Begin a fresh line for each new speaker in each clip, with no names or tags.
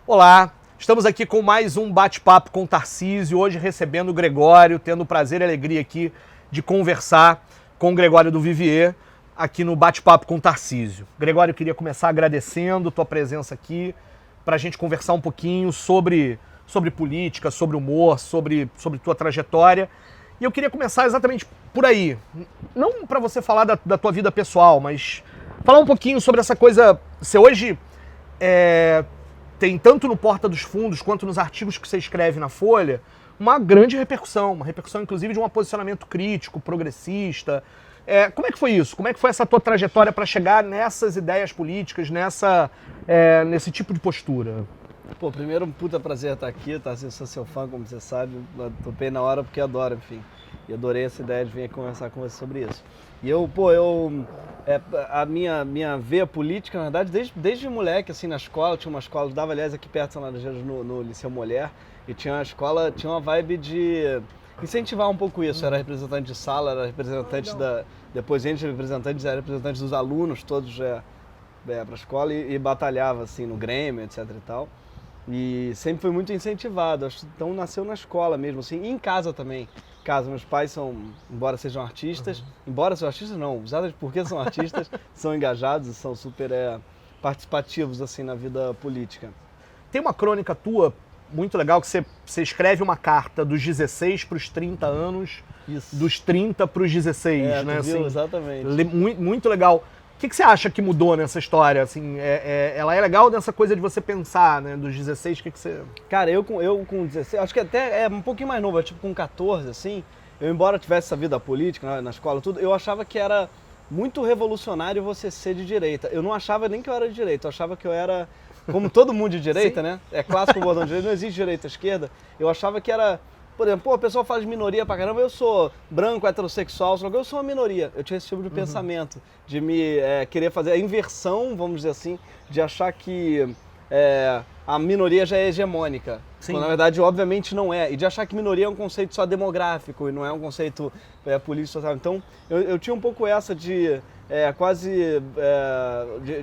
Olá, estamos aqui com mais um bate-papo com o Tarcísio, hoje recebendo o Gregório, tendo o prazer e alegria aqui de conversar com o Gregório do Vivier, aqui no bate-papo com o Tarcísio. Gregório, eu queria começar agradecendo tua presença aqui, para a gente conversar um pouquinho sobre política, sobre humor, sobre tua trajetória. E eu queria começar exatamente por aí, não para você falar da tua vida pessoal, mas falar um pouquinho sobre essa coisa. Você hoje tem tanto no Porta dos Fundos quanto nos artigos que você escreve na Folha, uma grande repercussão, uma repercussão inclusive de um posicionamento crítico, progressista. Como é que foi isso? Como é que foi essa tua trajetória para chegar nessas ideias políticas, nesse tipo de postura?
Pô, primeiro um puta prazer estar aqui, tá? Eu sou seu fã, como você sabe, topei na hora porque adoro, enfim. E adorei essa ideia de vir conversar com você sobre isso. E a minha veia política, na verdade, desde moleque, assim, na escola, tinha uma escola, eu estudava, aliás, aqui perto de São Laranjeiras, no Liceu Molher, e tinha uma escola, tinha uma vibe de incentivar um pouco isso. Era representante de sala, era representante depois gente representantes, era representante dos alunos, todos para a escola, e batalhava, assim, no Grêmio, etc e tal. E sempre foi muito incentivado, então nasceu na escola mesmo, assim, e em casa também. Meus pais embora sejam artistas, embora sejam artistas não, exatamente porque são artistas, são engajados e são super participativos, assim, na vida política.
Tem uma crônica tua muito legal que você escreve uma carta dos 16 para os 30 anos, isso. Dos 30 para os 16, né?
Viu?
Assim,
exatamente.
Muito legal. O que você acha que mudou nessa história? Assim, ela é legal nessa coisa de você pensar, né? Dos 16, o que você...
Cara, eu com 16, acho que até é um pouquinho mais novo, tipo com 14, assim, embora tivesse essa vida política na escola, tudo, eu achava que era muito revolucionário você ser de direita. Eu não achava nem que eu era de direita, eu achava que eu era, como todo mundo de direita, né? É clássico o bordão de direita, não existe direita e esquerda. Eu achava que era... Por exemplo, o pessoal fala de minoria pra caramba, eu sou branco, heterossexual, eu sou uma minoria. Eu tinha esse tipo de pensamento, de me querer fazer a inversão, vamos dizer assim, de achar que a minoria já é hegemônica.
Sim.
Quando, na verdade, obviamente não é. E de achar que minoria é um conceito só demográfico e não é um conceito político social. Então, eu tinha um pouco essa de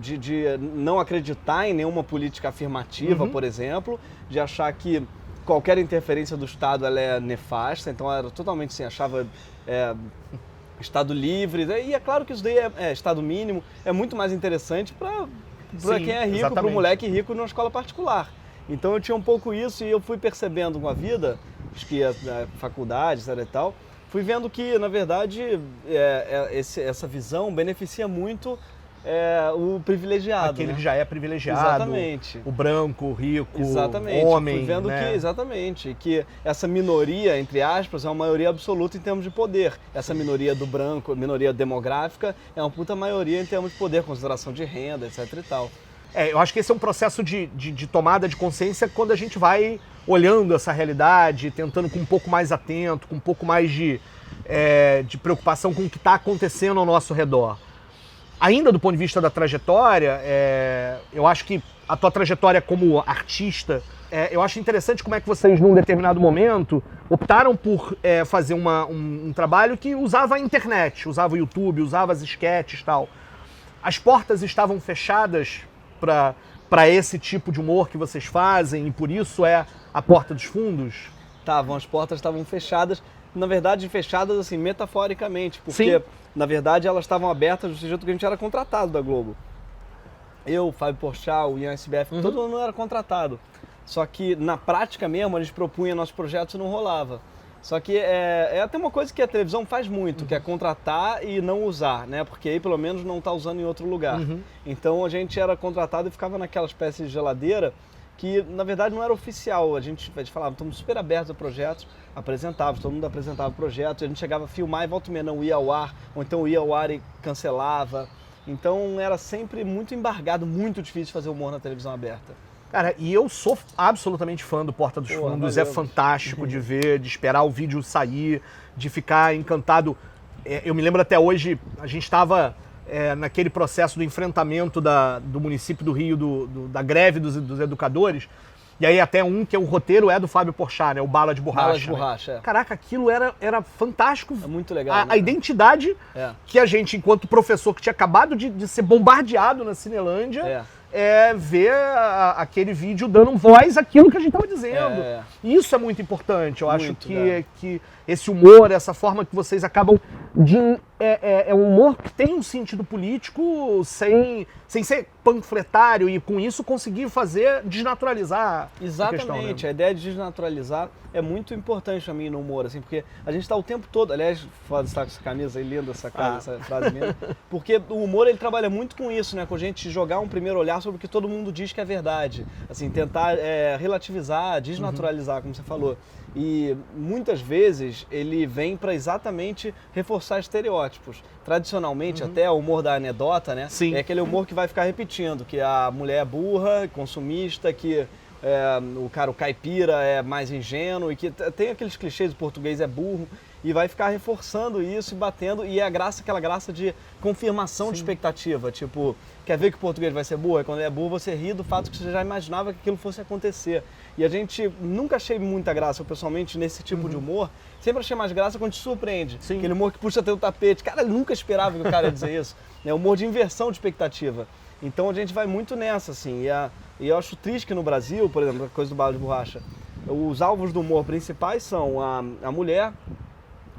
de não acreditar em nenhuma política afirmativa, por exemplo, de achar que qualquer interferência do Estado ela é nefasta, então era totalmente assim, achava Estado livre, e é claro que isso daí é Estado mínimo, é muito mais interessante para quem é rico, para o moleque rico numa escola particular. Então eu tinha um pouco isso e eu fui percebendo com a vida, acho que a faculdade, etc e tal, fui vendo que, na verdade, essa visão beneficia muito o privilegiado.
Aquele que já é privilegiado.
Exatamente.
O branco, o rico,
exatamente.
o homem.
Fui vendo
né?
que essa minoria, entre aspas, é uma maioria absoluta em termos de poder. Essa minoria do branco, minoria demográfica, é uma puta maioria em termos de poder, consideração de renda, etc e tal.
Eu acho que esse é um processo de tomada de consciência quando a gente vai olhando essa realidade, tentando com um pouco mais atento, com um pouco mais de preocupação com o que está acontecendo ao nosso redor. Ainda do ponto de vista da trajetória, eu acho que a tua trajetória como artista, eu acho interessante como é que vocês, num determinado momento, optaram por fazer um trabalho que usava a internet, usava o YouTube, usava as esquetes e tal. As portas estavam fechadas para esse tipo de humor que vocês fazem e por isso é a Porta dos Fundos?
As portas estavam fechadas, na verdade fechadas assim, metaforicamente, porque...
Sim.
Na verdade, elas estavam abertas do jeito que a gente era contratado da Globo. Eu, Fábio Porchat, o Ian SBF, todo mundo era contratado. Só que, na prática mesmo, a gente propunha nossos projetos e não rolava. Só que é até uma coisa que a televisão faz muito, que é contratar e não usar, né? Porque aí, pelo menos, não está usando em outro lugar. Então, a gente era contratado e ficava naquela espécie de geladeira que, na verdade, não era oficial. A gente falava, estamos super abertos a projetos, apresentava, todo mundo apresentava projetos, a gente chegava a filmar e volta e meia não ia ao ar, ou então ia ao ar e cancelava. Então era sempre muito embargado, muito difícil fazer humor na televisão aberta.
Cara, e eu sou absolutamente fã do Porta dos Fundos,
valeu.
É fantástico de ver, de esperar o vídeo sair, de ficar encantado. Eu me lembro até hoje, a gente estava naquele processo do enfrentamento do município do Rio, da greve dos educadores, e aí até que o roteiro é do Fábio Porchat, né? O Bala de Borracha.
Bala de Borracha,
né? Caraca, aquilo era fantástico.
É muito legal,
A identidade que a gente, enquanto professor que tinha acabado de ser bombardeado na Cinelândia, ver aquele vídeo dando voz àquilo que a gente estava dizendo. Isso é muito importante. Eu acho que esse humor, essa forma que vocês acabam de... É um humor que tem um sentido político sem ser panfletário e com isso conseguir desnaturalizar
Exatamente,
a questão, né?
A ideia de desnaturalizar é muito importante pra mim no humor, assim, porque a gente tá o tempo todo, aliás, foda estar com essa camisa aí, linda essa frase minha, porque o humor ele trabalha muito com isso, né, com a gente jogar um primeiro olhar sobre o que todo mundo diz que é verdade, assim, tentar relativizar, desnaturalizar, como você falou. E muitas vezes ele vem para exatamente reforçar estereótipos. Tradicionalmente, até o humor da anedota, né?
Sim.
É aquele humor que vai ficar repetindo, que a mulher é burra, consumista, que o caipira é mais ingênuo, e que tem aqueles clichês, o português é burro, e vai ficar reforçando isso e batendo, e é aquela graça de confirmação de expectativa, tipo, quer ver que o português vai ser burro? É quando é burro você ri do fato que você já imaginava que aquilo fosse acontecer. E a gente nunca achei muita graça, pessoalmente, nesse tipo de humor, sempre achei mais graça quando te surpreende.
Sim.
Aquele humor que puxa até o tapete, cara, eu nunca esperava que o cara ia dizer isso, né? Humor de inversão de expectativa. Então a gente vai muito nessa, assim, e eu acho triste que no Brasil, por exemplo, a coisa do bala de borracha, os alvos do humor principais são a mulher,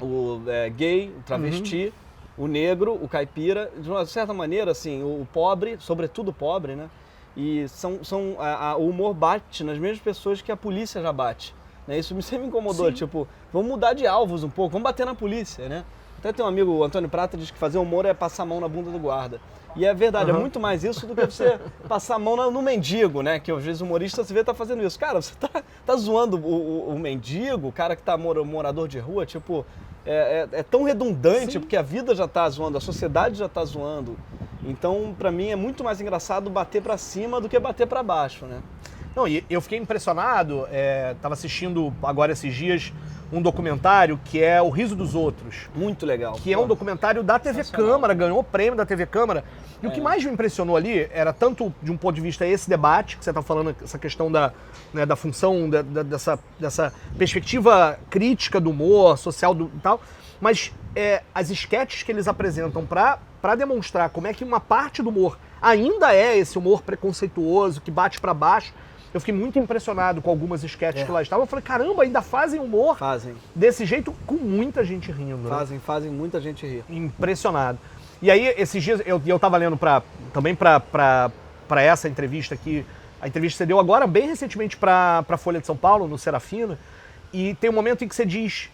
o gay, o travesti, o negro, o caipira, de uma certa maneira, assim, o pobre, sobretudo o pobre, né? E o humor bate nas mesmas pessoas que a polícia já bate, né? Isso sempre me incomodou, tipo, vamos mudar de alvos um pouco, vamos bater na polícia, né? Até tem um amigo, o Antônio Prata, diz que fazer humor é passar a mão na bunda do guarda. E é verdade, é muito mais isso do que você passar a mão no mendigo, né? Que às vezes o humorista se vê tá fazendo isso. Cara, você tá zoando o mendigo, o cara que tá morador de rua, tipo, é tão redundante, porque a vida já tá zoando, a sociedade já tá zoando. Então, pra mim, é muito mais engraçado bater pra cima do que bater pra baixo, né?
Não, e eu fiquei impressionado, tava assistindo agora esses dias um documentário que é O Riso dos Outros.
Muito legal.
Que é um documentário da TV Câmara, ganhou o prêmio da TV Câmara. E o que mais me impressionou ali era tanto de um ponto de vista esse debate, que você está falando, essa questão da função, dessa perspectiva crítica do humor, social e tal, mas as esquetes que eles apresentam para demonstrar como é que uma parte do humor ainda é esse humor preconceituoso, que bate para baixo. Eu fiquei muito impressionado com algumas esquetes que lá estavam. Eu falei, caramba, ainda fazem humor desse jeito com muita gente rindo.
Fazem muita gente rir.
Impressionado. E aí, esses dias, eu tava lendo também para essa entrevista aqui, a entrevista que você deu agora, bem recentemente para a Folha de São Paulo, no Serafina, e tem um momento em que você diz,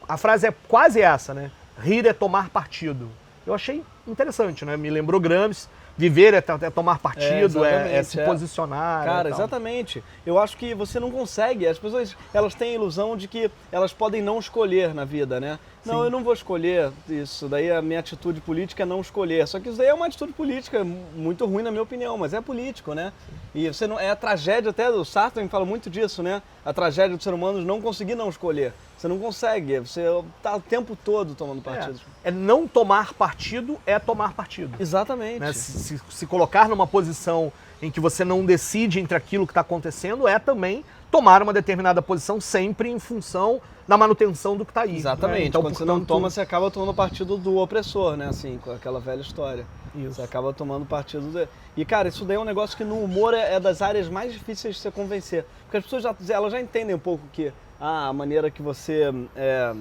a frase é quase essa, né? Rir é tomar partido. Eu achei interessante, né? Me lembrou Gramsci. Viver é tomar partido, é se posicionar.
Cara, exatamente. Eu acho que você não consegue. As pessoas, elas têm a ilusão de que elas podem não escolher na vida, né? Não, eu não vou escolher isso. Daí a minha atitude política é não escolher. Só que isso daí é uma atitude política muito ruim, na minha opinião, mas é político, né? E você não, a tragédia, até o Sartre fala muito disso, né? A tragédia do ser humano é não conseguir não escolher. Você não consegue, você tá o tempo todo tomando partido.
Não tomar partido é tomar partido.
Exatamente.
Né? Se colocar numa posição em que você não decide entre aquilo que está acontecendo é também tomar uma determinada posição sempre em função da manutenção do que está aí.
Exatamente.
Né? Então,
quando você não toma, você acaba tomando partido do opressor, né? Assim, com aquela velha história.
Isso.
Você acaba tomando partido E, cara, isso daí é um negócio que no humor é das áreas mais difíceis de você convencer. Porque as pessoas elas já entendem um pouco que a maneira que você... a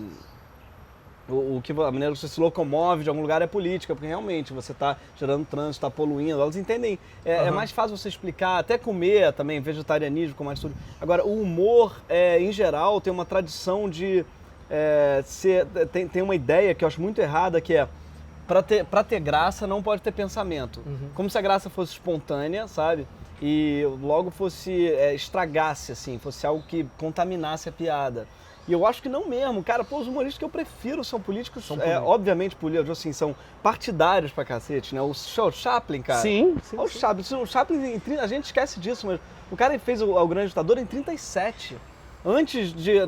maneira que você se locomove de algum lugar é política, porque realmente você está gerando trânsito, está poluindo, elas entendem. É mais fácil você explicar, até comer também, vegetarianismo, como atitude. Agora, o humor, em geral, tem uma tradição de... tem uma ideia que eu acho muito errada, que é para ter graça não pode ter pensamento. Como se a graça fosse espontânea, sabe? E logo estragasse, assim, fosse algo que contaminasse a piada. E eu acho que não mesmo, cara, os humoristas que eu prefiro são políticos, obviamente, assim, são partidários pra cacete, né? O Chaplin, cara.
Sim.
O Chaplin, a gente esquece disso, mas o cara fez o Grande Ditador em 37.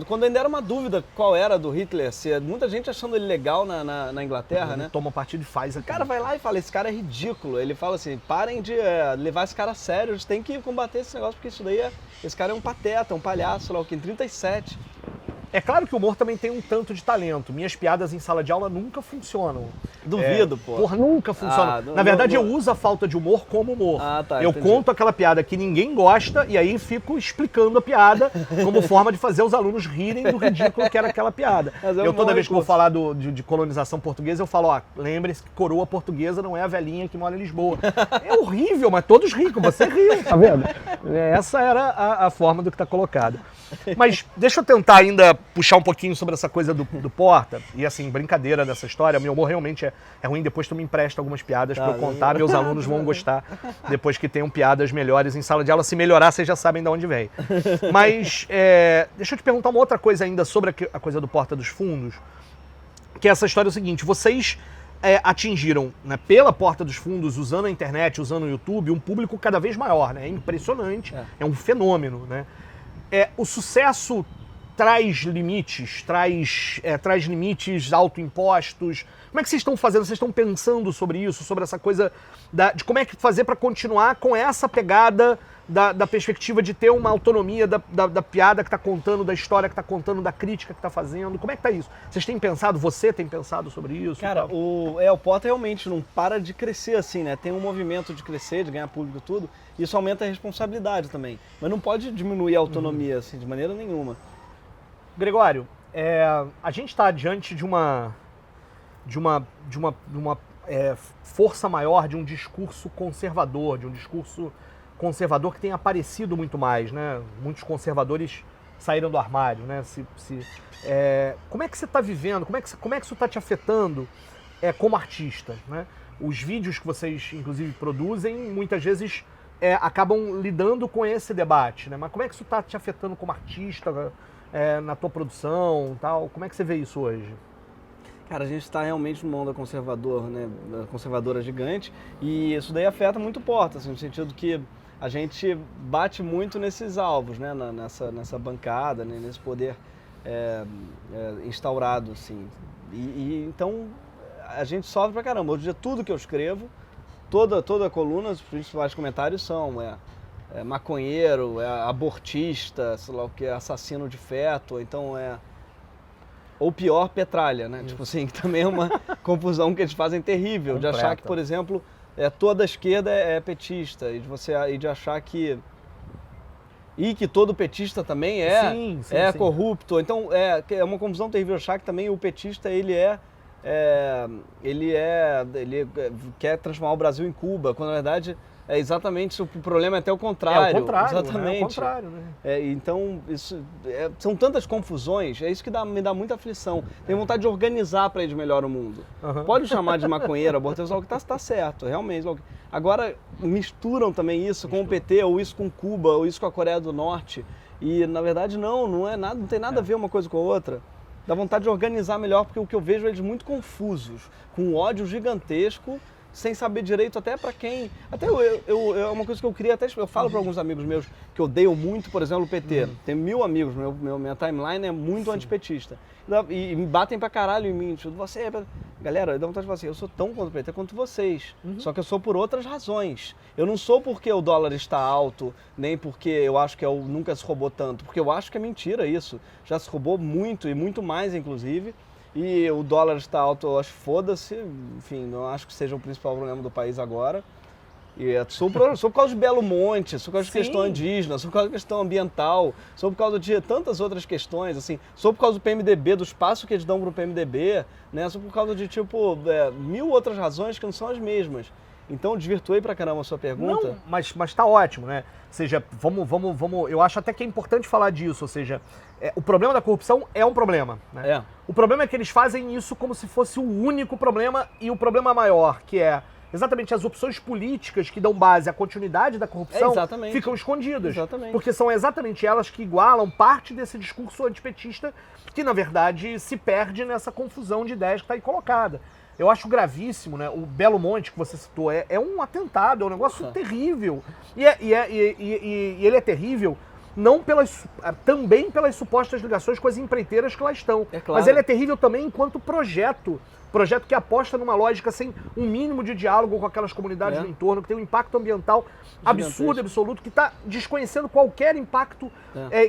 Quando ainda era uma dúvida qual era do Hitler, muita gente achando ele legal na Inglaterra, né?
Toma partido e faz aqui.
O cara vai lá e fala, esse cara é ridículo. Ele fala assim, parem de levar esse cara a sério, a gente tem que combater esse negócio, porque esse cara é um pateta, um palhaço, sei lá o que, em 37.
É claro que o humor também tem um tanto de talento. Minhas piadas em sala de aula nunca funcionam.
Duvido, pô.
Porra, nunca funciona. Na verdade, eu uso a falta de humor como humor.
Tá,
eu
entendi.
conto aquela piada que ninguém gosta e aí fico explicando a piada como forma de fazer os alunos rirem do ridículo que era aquela piada. Eu toda vez que vou falar de colonização portuguesa, eu falo, lembre-se que coroa portuguesa não é a velhinha que mora em Lisboa. É horrível, mas todos riam, você riu, tá vendo? Essa era a forma do que está colocado. Mas deixa eu tentar ainda puxar um pouquinho sobre essa coisa do Porta. E assim, brincadeira dessa história, meu humor realmente é ruim. Depois tu me empresta algumas piadas pra eu contar, meus alunos vão gostar depois que tenham piadas melhores em sala de aula. Se melhorar, vocês já sabem de onde vem. Mas deixa eu te perguntar uma outra coisa ainda sobre a coisa do Porta dos Fundos, que essa história é o seguinte, vocês atingiram, né, pela Porta dos Fundos, usando a internet, usando o YouTube, um público cada vez maior, né? É impressionante, é um fenômeno, né? O sucesso traz limites, traz limites autoimpostos. Como é que vocês estão fazendo? Vocês estão pensando sobre isso, sobre essa coisa de como é que fazer para continuar com essa pegada da perspectiva de ter uma autonomia da piada que está contando, da história que está contando, da crítica que está fazendo? Como é que está isso? Vocês têm pensado, você tem pensado sobre isso?
Cara, o Porta realmente não para de crescer assim, né? Tem um movimento de crescer, de ganhar público e tudo. Isso aumenta a responsabilidade também. Mas não pode diminuir a autonomia, assim, de maneira nenhuma.
Gregório, a gente está diante de uma força maior, de um discurso conservador, que tem aparecido muito mais, né? Muitos conservadores saíram do armário, né? Como é que você está vivendo? Como é que isso está te afetando como artista, né? Os vídeos que vocês, inclusive, produzem, muitas vezes acabam lidando com esse debate, né? Mas como é que isso está te afetando como artista, na tua produção, tal? Como é que você vê isso hoje?
Cara, a gente está realmente numa onda conservadora, né? Conservadora gigante, e isso daí afeta muito o Porta, assim, no sentido que a gente bate muito nesses alvos, né? Nessa bancada, né? Nesse poder instaurado, assim. Então a gente sofre pra caramba. Hoje em dia tudo que eu escrevo, toda a coluna, os principais comentários são maconheiro, abortista, sei lá o que, assassino de feto, então ou pior, petralha, né? Tipo assim, que também é uma confusão que eles fazem terrível, de achar que, por exemplo, toda a esquerda é petista, e de achar que todo petista também sim, corrupto. Então é uma confusão terrível achar que também o petista ele quer transformar o Brasil em Cuba, quando na verdade exatamente o problema é até o contrário. Exatamente.
É o contrário, né?
Então, são tantas confusões, é isso que me dá muita aflição. Tenho vontade de organizar para ir de melhor o mundo. Pode chamar de maconheiro, aborteiro, o que tá certo, realmente. Agora, misturam também isso com o PT, ou isso com Cuba, ou isso com a Coreia do Norte. E, na verdade, não é nada, não tem nada a ver uma coisa com a outra. Dá vontade de organizar melhor, porque o que eu vejo é eles muito confusos, com um ódio gigantesco, sem saber direito até para quem... Até é uma coisa que eu queria, até eu falo para alguns amigos meus que odeiam muito, por exemplo, o PT. Tem 1000 amigos, minha timeline é muito antipetista. E me batem pra caralho em mim. Tipo, galera, dá vontade de falar assim, eu sou tão contra o PT quanto vocês. Só que eu sou por outras razões. Eu não sou porque o dólar está alto, nem porque eu acho que nunca se roubou tanto. Porque eu acho que é mentira isso. Já se roubou muito, e muito mais, inclusive. E o dólar está alto, eu acho, foda-se, enfim, não acho que seja o principal problema do país agora. E sou por causa de Belo Monte, sou por causa de questão indígena, sou por causa de questão ambiental, sou por causa de tantas outras questões, assim, sou por causa do PMDB, do espaço que eles dão pro PMDB, né, sou por causa de, 1000 outras razões que não são as mesmas. Então, desvirtuei pra caramba a sua pergunta.
Não, mas tá ótimo, né? Ou seja, vamos, eu acho até que é importante falar disso, ou seja, o problema da corrupção é um problema, né? O problema é que eles fazem isso como se fosse o único problema e o problema maior, que é exatamente as opções políticas que dão base à continuidade da corrupção ficam escondidas. Porque são exatamente elas que igualam parte desse discurso antipetista que, na verdade, se perde nessa confusão de ideias que está aí colocada. Eu acho gravíssimo, né? O Belo Monte que você citou é um atentado, é um negócio terrível. E ele é terrível também pelas supostas ligações com as empreiteiras que lá estão. Mas ele é terrível também enquanto projeto que aposta numa lógica sem um mínimo de diálogo com aquelas comunidades no entorno, que tem um impacto ambiental absurdo, absoluto, que está desconhecendo qualquer impacto,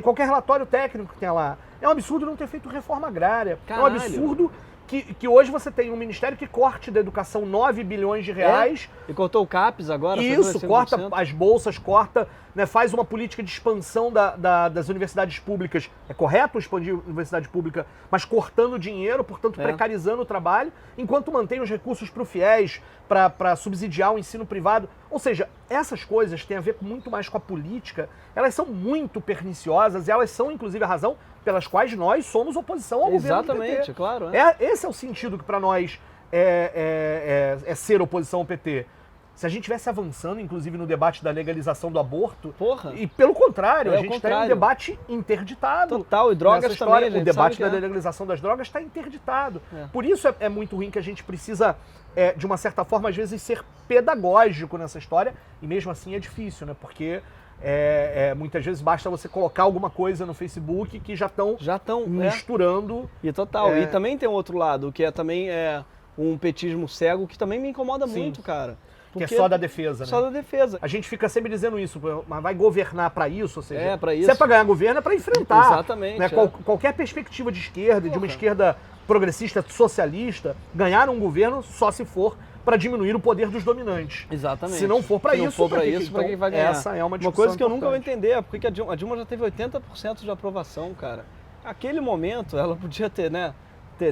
qualquer relatório técnico que tenha lá. É um absurdo não ter feito reforma agrária.
Caralho.
É um absurdo que hoje você tem um ministério que corte da educação 9 bilhões de reais.
E cortou o CAPES agora?
Isso,
5%.
corta as bolsas, corta, né, faz uma política de expansão das universidades públicas. É correto expandir a universidade pública, mas cortando dinheiro, portanto precarizando o trabalho, enquanto mantém os recursos para o FIES, para subsidiar o ensino privado. Ou seja, essas coisas têm a ver muito mais com a política, elas são muito perniciosas e elas são, inclusive, a razão pelas quais nós somos oposição ao governo do PT.
Exatamente, claro.
Esse é o sentido que para nós é ser oposição ao PT. Se a gente estivesse avançando, inclusive, no debate da legalização do aborto,
Porra.
E pelo contrário, a gente tem um
contrário.
debate interditado.
Total, e drogas
nessa história.
também, a gente
O debate
sabe
da
que
legalização das drogas está interditado.
É.
Por isso é muito ruim que a gente precisa, de uma certa forma, às vezes, ser pedagógico nessa história, e mesmo assim é difícil, né? Porque muitas vezes basta você colocar alguma coisa no Facebook que já estão misturando.
E total. E também tem um outro lado, que também um petismo cego, que também me incomoda muito, cara.
Que é só da defesa, né?
Só da defesa.
A gente fica sempre dizendo isso, mas vai governar para isso? Ou seja,
pra isso.
se é para ganhar governo, é para enfrentar.
Exatamente.
Né? Qualquer perspectiva de esquerda, de uma esquerda progressista, socialista, ganhar um governo só se for para diminuir o poder dos dominantes.
Exatamente.
Se não for para isso,
para quem vai ganhar?
Essa é uma discussão
coisa que eu nunca vou
importante.
entender, porque a Dilma já teve 80% de aprovação, cara. Naquele momento, ela podia ter, né?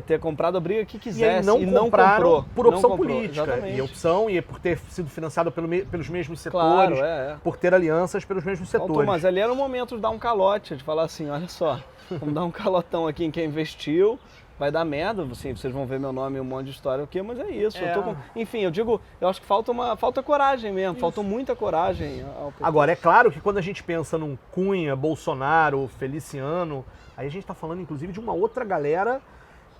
Ter comprado a briga que quisesse
e não comprou por opção
não comprou,
política.
exatamente.
E por ter sido financiado pelos mesmos setores,
Claro,
por ter alianças pelos mesmos setores.
Mas ali era o momento de dar um calote, de falar assim, olha só, vamos dar um calotão aqui em quem investiu, vai dar merda, assim, vocês vão ver meu nome e um monte de história, mas é isso. Enfim, eu acho que falta coragem mesmo, faltou muita coragem.
Agora, é claro que quando a gente pensa num Cunha, Bolsonaro, Feliciano, aí a gente está falando inclusive de uma outra galera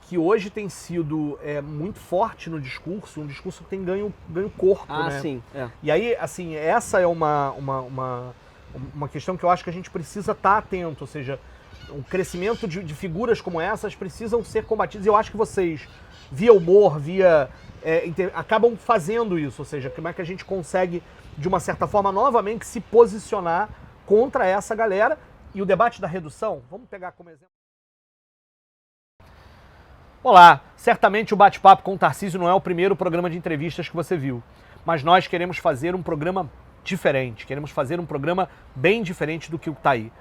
que hoje tem sido muito forte no discurso, um discurso que tem ganho corpo, né?
Sim.
E aí, assim, essa é uma questão que eu acho que a gente precisa estar atento, ou seja, o crescimento de figuras como essas precisam ser combatidas. E eu acho que vocês, via humor, acabam fazendo isso, ou seja, como é que a gente consegue, de uma certa forma, novamente se posicionar contra essa galera. E o debate da redução, vamos pegar como exemplo. Olá, certamente o Bate-Papo com o Tarcísio não é o primeiro programa de entrevistas que você viu, mas nós queremos fazer um programa diferente, queremos fazer um programa bem diferente do que está aí.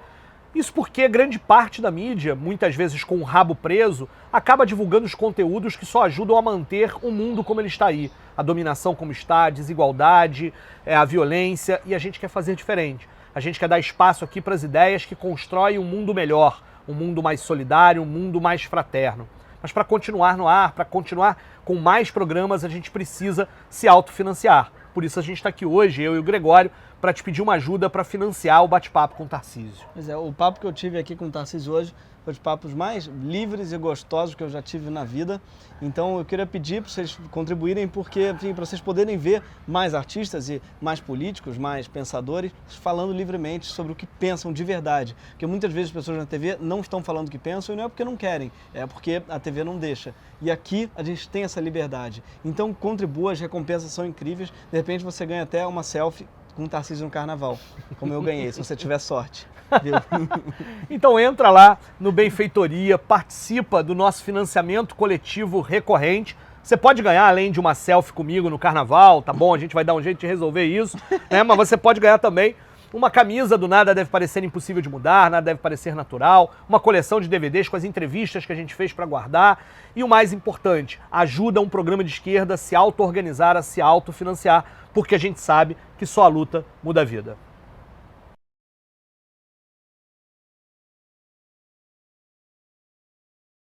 Isso porque grande parte da mídia, muitas vezes com o rabo preso, acaba divulgando os conteúdos que só ajudam a manter o mundo como ele está aí. A dominação como está, a desigualdade, a violência, e a gente quer fazer diferente. A gente quer dar espaço aqui para as ideias que constroem um mundo melhor, um mundo mais solidário, um mundo mais fraterno. Mas para continuar no ar, para continuar com mais programas, a gente precisa se autofinanciar. Por isso a gente está aqui hoje, eu e o Gregório, para te pedir uma ajuda para financiar o Bate-Papo com o Tarcísio.
Pois é, o papo que eu tive aqui com o Tarcísio hoje foi os papos mais livres e gostosos que eu já tive na vida. Então eu queria pedir para vocês contribuírem, porque, enfim, para vocês poderem ver mais artistas e mais políticos, mais pensadores, falando livremente sobre o que pensam de verdade. Porque muitas vezes as pessoas na TV não estão falando o que pensam, e não é porque não querem, é porque a TV não deixa. E aqui a gente tem essa liberdade. Então contribua, as recompensas são incríveis. De repente você ganha até uma selfie com o Tarcísio no carnaval, como eu ganhei, se você tiver sorte. Viu?
Então entra lá no Benfeitoria, participa do nosso financiamento coletivo recorrente. Você pode ganhar, além de uma selfie comigo no carnaval, tá bom? A gente vai dar um jeito de resolver isso, né? Mas você pode ganhar também uma camisa do Nada Deve Parecer Impossível de Mudar, Nada Deve Parecer Natural, uma coleção de DVDs com as entrevistas que a gente fez para guardar e o mais importante, ajuda um programa de esquerda a se auto-organizar, a se autofinanciar, porque a gente sabe que só a luta muda a vida.